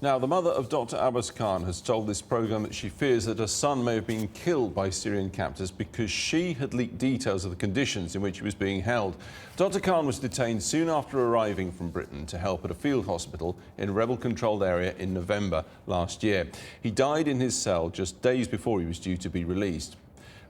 Now, the mother of Dr Abbas Khan has told this programme that she fears that her son may have been killed by Syrian captors because she had leaked details of the conditions in which he was being held. Dr Khan was detained soon after arriving from Britain to help at a field hospital in a rebel-controlled area in November last year. He died in his cell just days before he was due to be released.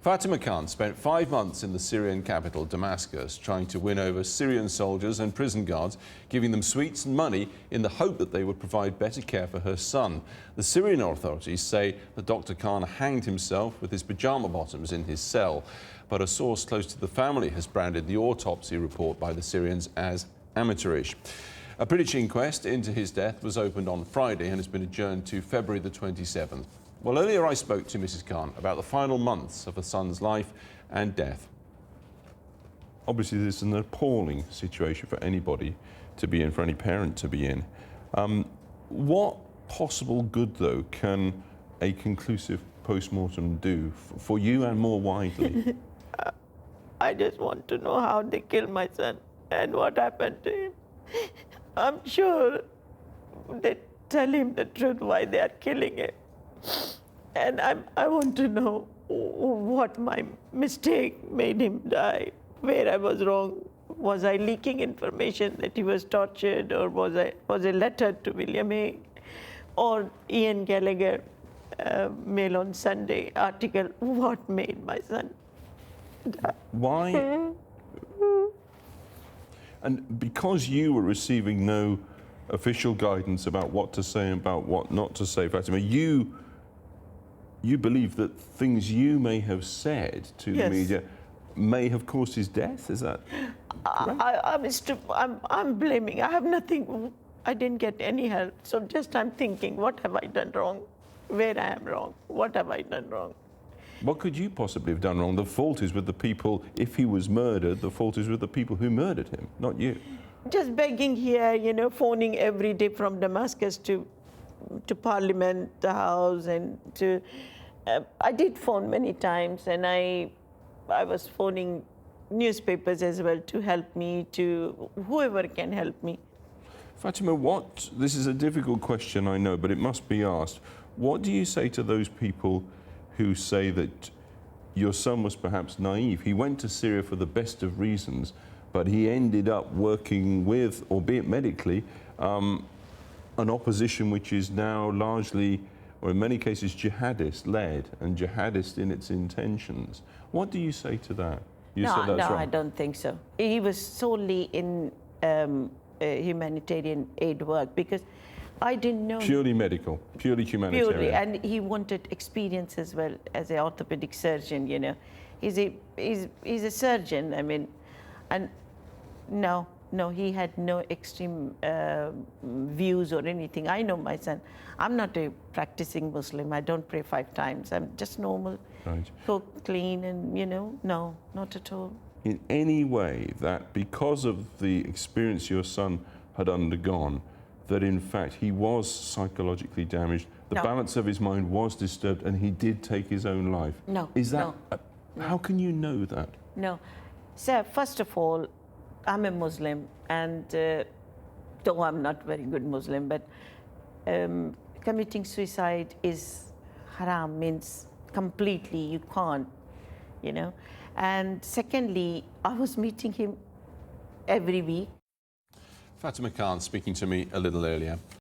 Fatima Khan spent 5 months in the Syrian capital, Damascus, trying to win over Syrian soldiers and prison guards, giving them sweets and money in the hope that they would provide better care for her son. The Syrian authorities say that Dr Khan hanged himself with his pyjama bottoms in his cell, but a source close to the family has branded the autopsy report by the Syrians as amateurish. A British inquest into his death was opened on Friday and has been adjourned to February the 27th. Well, earlier I spoke to Mrs Khan about the final months of her son's life and death. Obviously, this is an appalling situation for anybody to be in, for any parent to be in. What possible good, though, can a conclusive post-mortem do for you and more widely? I just want to know how they killed my son and what happened to him. I'm sure they tell him the truth why they are killing him. And I want to know what my mistake made him die, where I was wrong. Was I leaking information that he was tortured, or was a letter to William Hague or Ian Gallagher Mail on Sunday article? What made my son die? Why? And because you were receiving no official guidance about what to say and about what not to say, Fatima, you believe that things you may have said to the media may have caused his death? Is that correct? I'm blaming. I have nothing. I didn't get any help. So just I'm thinking, what have I done wrong? Where I am wrong? What have I done wrong? What could you possibly have done wrong? The fault is with the people. If he was murdered, the fault is with the people who murdered him, not you. Just begging here, phoning every day from Damascus to Parliament, the House, and to... I did phone many times, and I was phoning newspapers as well to help me, to whoever can help me. Fatima, this is a difficult question, I know, but it must be asked. What do you say to those people who say that your son was perhaps naive? He went to Syria for the best of reasons, but he ended up working with, albeit medically, an opposition which is now largely, or in many cases, jihadist-led and jihadist in its intentions. What do you say to that? No, I don't think so. He was solely in humanitarian aid work, because I didn't know... Purely medical, purely humanitarian. Purely, and he wanted experience as well as an orthopedic surgeon, He's a surgeon, I mean, and no, he had no extreme views or anything. I know my son. I'm not a practicing Muslim. I don't pray 5 times. I'm just normal, cook, clean, and, no, not at all. In any way that because of the experience your son had undergone, that in fact he was psychologically damaged, the balance of his mind was disturbed, and he did take his own life? No. Is that... How can you know that? No. Sir, first of all, I'm a Muslim, and though I'm not very good Muslim, but committing suicide is haram, means completely you can't, And secondly, I was meeting him every week. Fatima Khan speaking to me a little earlier.